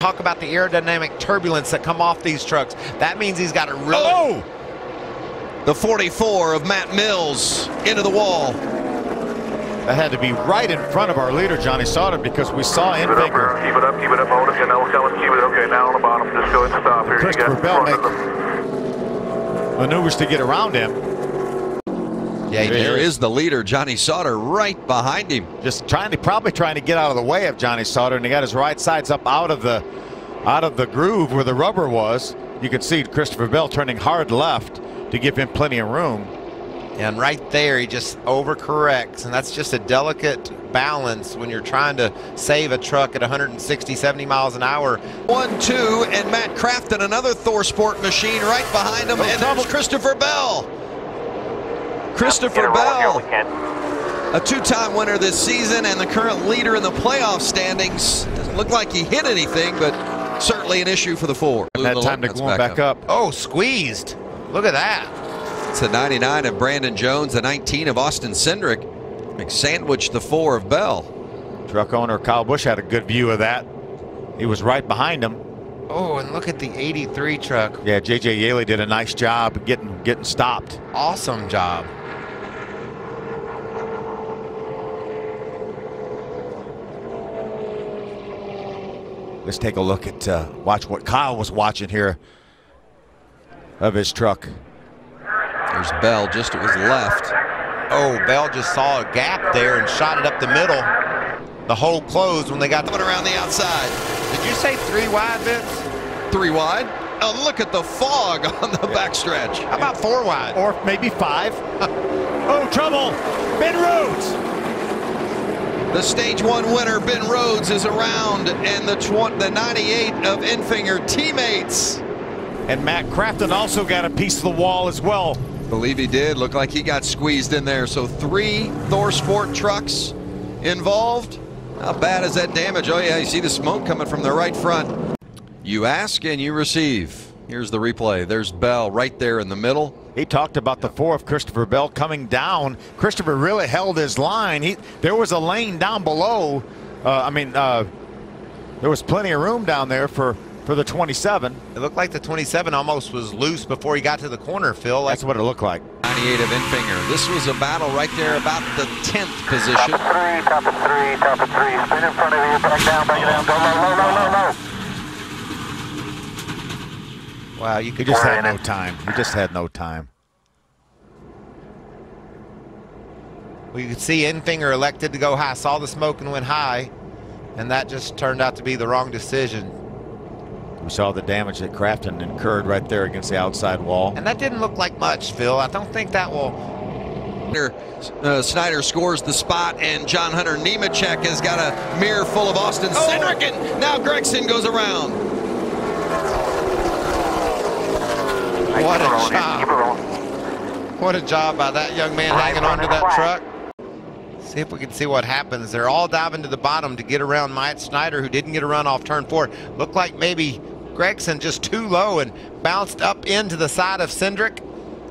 talk about the aerodynamic turbulence that come off these trucks. That means he's got a really... Oh! The 44 of Matt Mills into the wall. That had to be right in front of our leader, Johnny Sauter, because we saw in figure. Keep it up, hold it. Now we're coming, keep it. Okay, now on the bottom. Just go ahead and stop here. Christopher Bell make maneuvers to get around him. Yeah, there is the leader, Johnny Sauter, right behind him. Just probably trying to get out of the way of Johnny Sauter, and he got his right sides up out of the groove where the rubber was. You can see Christopher Bell turning hard left to give him plenty of room. And right there, he just overcorrects, and that's just a delicate balance when you're trying to save a truck at 160, 70 miles an hour. 1-2, and Matt Crafton, another Thor Sport machine right behind him, and there's Christopher Bell. Christopher Bell, a two-time winner this season and the current leader in the playoff standings. Doesn't look like he hit anything, but certainly an issue for the four. And that time to go back up. Oh, squeezed. Look at that. It's a 99 of Brandon Jones, a 19 of Austin Cindric. McSandwich the 4 of Bell. Truck owner Kyle Busch had a good view of that. He was right behind him. Oh, and look at the 83 truck. Yeah, J.J. Yeley did a nice job getting stopped. Awesome job. Let's take a look at watch what Kyle was watching here of his truck. There's Bell just to his left. Oh, Bell just saw a gap there and shot it up the middle. The hole closed when they got coming around the outside. Did you say 3 wide, Vince? 3 wide? Oh, look at the fog on the backstretch. How about 4 wide? Or maybe 5. Oh, trouble! Ben Rhodes! The stage 1 winner, Ben Rhodes, is around, and the 98 of Enfinger teammates. And Matt Crafton also got a piece of the wall as well. Believe he did. Looked like he got squeezed in there. So 3 Thor Sport trucks involved. How bad is that damage? Oh yeah, you see the smoke coming from the right front. You ask and you receive. Here's the replay. There's Bell right there in the middle. He talked about the 4 of Christopher Bell coming down. Christopher really held his line. There was a lane down below. There was plenty of room down there for the 27. It looked like the 27 almost was loose before he got to the corner, Phil. That's what it looked like. 98 of Enfinger. This was a battle right there about the 10th position. Top of three. Spin in front of you, back down, go low. Wow, you could just had no time. He just had no time. Well, you could see Enfinger elected to go high, saw the smoke and went high, and that just turned out to be the wrong decision. We saw the damage that Crafton incurred right there against the outside wall. And that didn't look like much, Phil. I don't think that will... Snyder scores the spot, and John Hunter Nemechek has got a mirror full of Austin Cindric, and now Gregson goes around. What a job. What a job by that young man hanging onto that truck. See if we can see what happens. They're all diving to the bottom to get around Mike Snyder, who didn't get a run off turn 4. Looked like maybe Gregson just too low and bounced up into the side of Cindric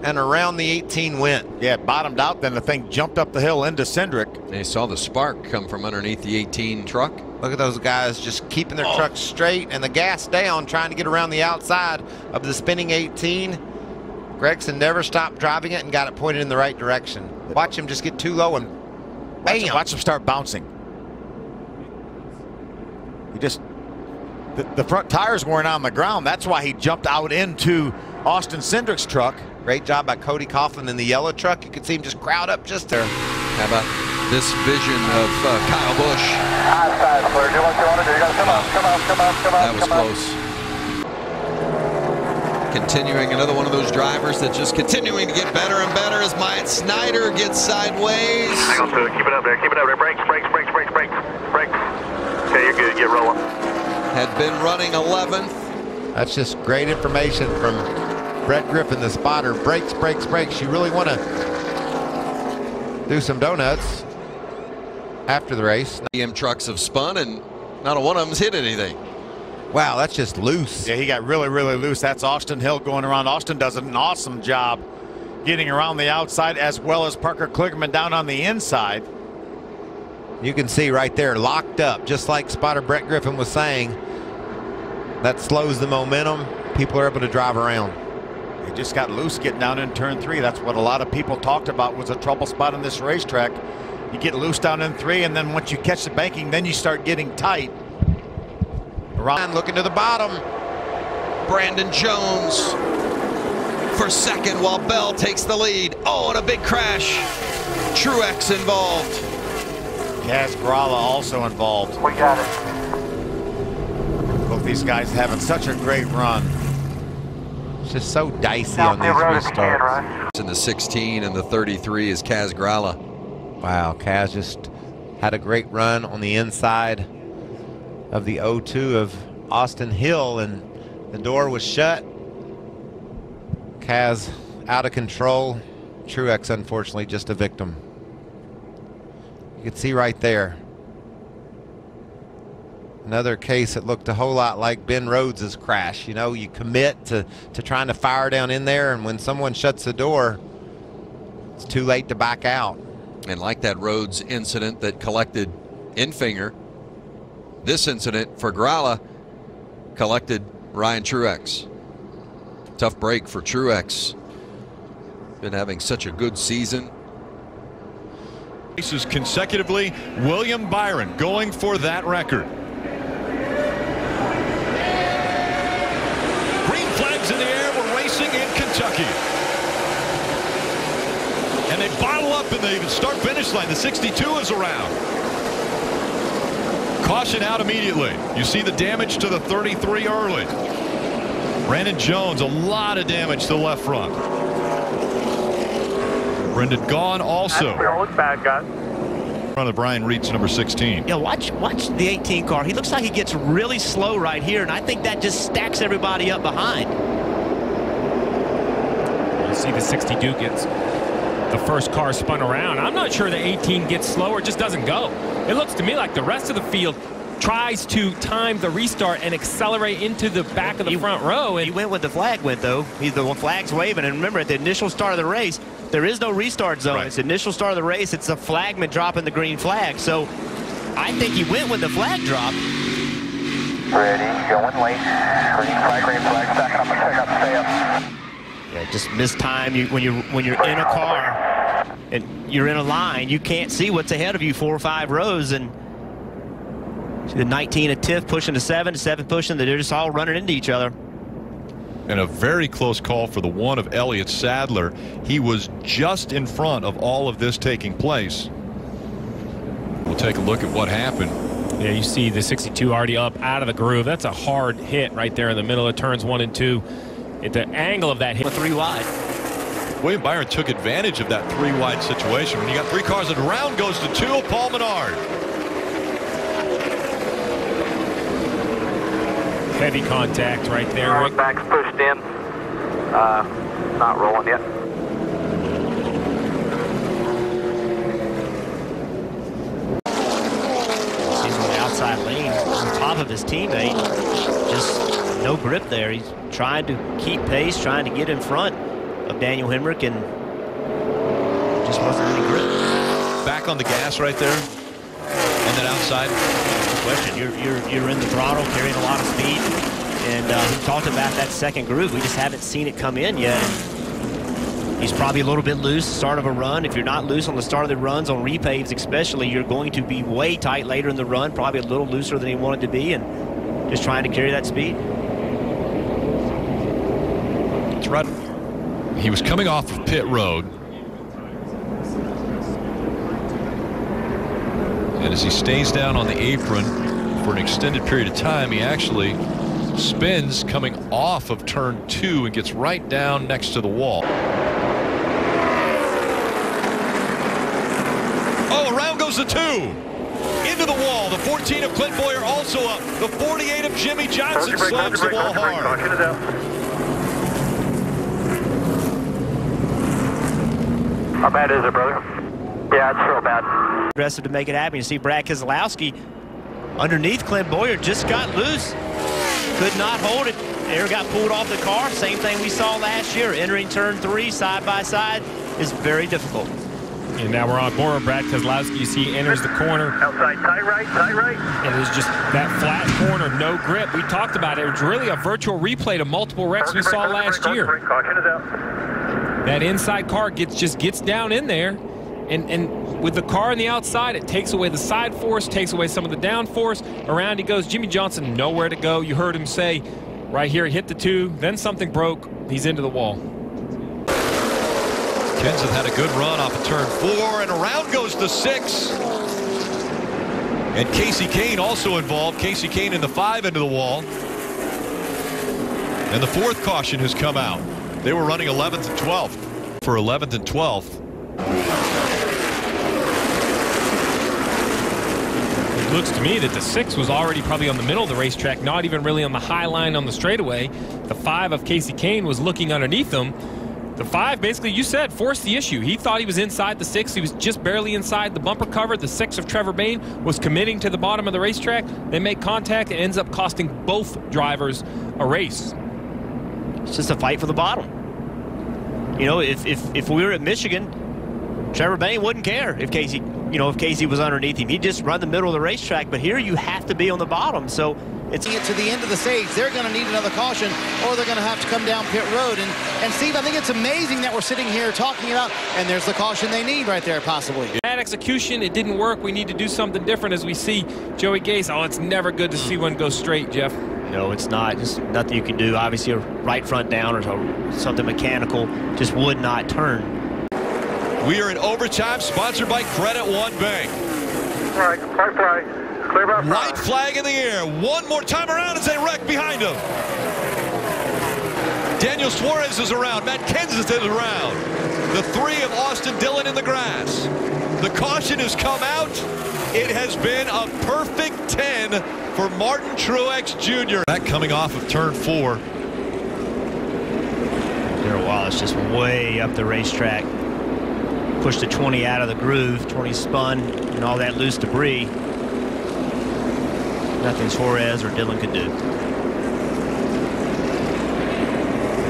and around the 18 went. Yeah, it bottomed out, then the thing jumped up the hill into Cindric. They saw the spark come from underneath the 18 truck. Look at those guys just keeping their trucks straight and the gas down, trying to get around the outside of the spinning 18. Gregson never stopped driving it and got it pointed in the right direction. Watch him just get too low and bam. Watch him start bouncing. He just, the front tires weren't on the ground. That's why he jumped out into Austin Cindric's truck. Great job by Cody Coughlin in the yellow truck. You could see him just crowd up just there. How about this vision of Kyle Busch? That was close. Continuing another one of those drivers that's just continuing to get better and better as Mike Snyder gets sideways. Keep it up there. Brakes. Okay, you're good. Get rolling. Had been running 11th. That's just great information from Brett Griffin, the spotter. Brakes. You really want to do some donuts after the race. EM trucks have spun and not a one of them's hit anything. Wow, that's just loose. Yeah, he got really loose. That's Austin Hill going around. Austin does an awesome job getting around the outside, as well as Parker Kligerman down on the inside. You can see right there, locked up, just like spotter Brett Griffin was saying. That slows the momentum. People are able to drive around. He just got loose getting down in turn 3. That's what a lot of people talked about was a trouble spot in this racetrack. You get loose down in 3, and then once you catch the banking, then you start getting tight. Ryan looking to the bottom. Brandon Jones for second while Bell takes the lead. Oh, and a big crash. Truex involved. Kaz Grala also involved. We got it. Both these guys having such a great run. It's just so dicey Now on these road if you can, restarts. Ryan. In the 16 and the 33 is Kaz Grala. Wow, Kaz just had a great run on the inside of the 02 of Austin Hill, and the door was shut. Kaz out of control. Truex, unfortunately, just a victim. You can see right there. Another case that looked a whole lot like Ben Rhodes' crash. You know, you commit to trying to fire down in there, and when someone shuts the door, it's too late to back out. And like that Rhodes incident that collected Infinger, this incident for Grala collected Ryan Truex. Tough break for Truex. Been having such a good season. Races consecutively. William Byron going for that record. Green flags in the air. We're racing in Kentucky. And they bottle up in the start-finish line. The 62 is around. Caution out immediately. You see the damage to the 33 early. Brandon Jones, a lot of damage to the left front. Brendan Gaughan also. Don't look bad, guys. In front of Brian Reed's number 16. Yeah, watch the 18 car. He looks like he gets really slow right here, and I think that just stacks everybody up behind. You see the 62 gets the first car spun around. I'm not sure the 18 gets slower, it just doesn't go. It looks to me like the rest of the field tries to time the restart and accelerate into the back of the front row. And He went when the flag went, though. The flag's waving, and remember, at the initial start of the race, there is no restart zone. Right. It's the initial start of the race. It's the flagman dropping the green flag. So I think he went when the flag dropped. Ready, going late. Green flag, stacking up and pick up, stay up. Yeah, just mistime. When you're in a car and you're in a line, you can't see what's ahead of you 4 or 5 rows, and see the 19 at Tiff pushing the 7 pushing. They're just all running into each other. And a very close call for the 1 of Elliott Sadler. He was just in front of all of this taking place. We'll take a look at what happened. yeah, you see the 62 already up out of the groove. That's a hard hit right there in the middle of turns 1 and 2. At the angle of that hit. 3 wide. William Byron took advantage of that 3 wide situation. When you got 3 cars, and round goes to 2, Paul Menard. Heavy contact right there. Rick. Back's pushed in. Not rolling yet. He's on the outside lane on top of his teammate. Just no grip there. He's trying to keep pace, trying to get in front of Daniel Hemrick, and just wasn't any grip. Back on the gas right there. And then outside. Question. You're in the throttle, carrying a lot of speed, and we talked about that second groove. We just haven't seen it come in yet. He's probably a little bit loose start of a run. If you're not loose on the start of the runs, on repaves especially, you're going to be way tight later in the run, probably a little looser than he wanted to be, and just trying to carry that speed. That's right. He was coming off of pit road. And as he stays down on the apron for an extended period of time, he actually spins coming off of turn 2 and gets right down next to the wall. Oh, around goes the 2. Into the wall. The 14 of Clint Boyer also up. The 48 of Jimmy Johnson slams the wall hard. How bad is it, brother? Yeah, it's real bad. Aggressive to make it happen. You see Brad Keselowski underneath Clint Boyer just got loose. Could not hold it. Air got pulled off the car. Same thing we saw last year. Entering turn 3 side by side is very difficult. And now we're on board. Brad Keselowski, you see, enters the corner. Outside, tight right, tight right. And it's just that flat corner, no grip. We talked about it. It was really a virtual replay to multiple wrecks we saw last year. Caution is out. That inside car just gets down in there. And with the car on the outside, it takes away the side force, takes away some of the down force. Around he goes. Jimmy Johnson, nowhere to go. You heard him say right here, he hit the 2, then something broke. He's into the wall. Kenseth had a good run off of turn 4, and around goes the 6. And Kasey Kahne also involved. Kasey Kahne in the 5 into the wall. And the 4th caution has come out. They were running 11th and 12th. For 11th and 12th. It looks to me that the 6 was already probably on the middle of the racetrack, not even really on the high line on the straightaway. The 5 of Kasey Kahne was looking underneath them. The 5, basically, you said, forced the issue. He thought he was inside the 6. He was just barely inside the bumper cover. The 6 of Trevor Bayne was committing to the bottom of the racetrack. They make contact. It ends up costing both drivers a race. It's just a fight for the bottom. You know, if we were at Michigan, Trevor Bayne wouldn't care if Kasey was underneath him. He'd just run the middle of the racetrack. But here you have to be on the bottom. So it's to the end of the stage. They're going to need another caution, or they're going to have to come down pit road. And Steve, I think it's amazing that we're sitting here talking about, and there's the caution they need right there, possibly. Bad execution. It didn't work. We need to do something different as we see Joey Gase. Oh, it's never good to see one go straight, Jeff. No, it's not. Just nothing you can do. Obviously, a right front down or something mechanical just would not turn. We are in overtime, sponsored by Credit One Bank. All right, white flag. Clear by White flag in the air. One more time around as they wreck behind him. Daniel Suarez is around. Matt Kenseth is around. The 3 of Austin Dillon in the grass. The caution has come out. It has been a perfect 10 for Martin Truex Jr. That coming off of turn 4. Darrell Wallace just way up the racetrack. Pushed the 20 out of the groove. 20 spun and all that loose debris. Nothing Suarez or Dillon could do.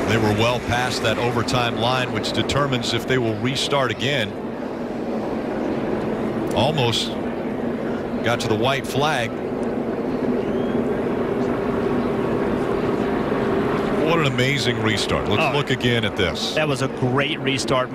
They were well past that overtime line, which determines if they will restart again. Almost got to the white flag. What an amazing restart. Let's look again at this. That was a great restart.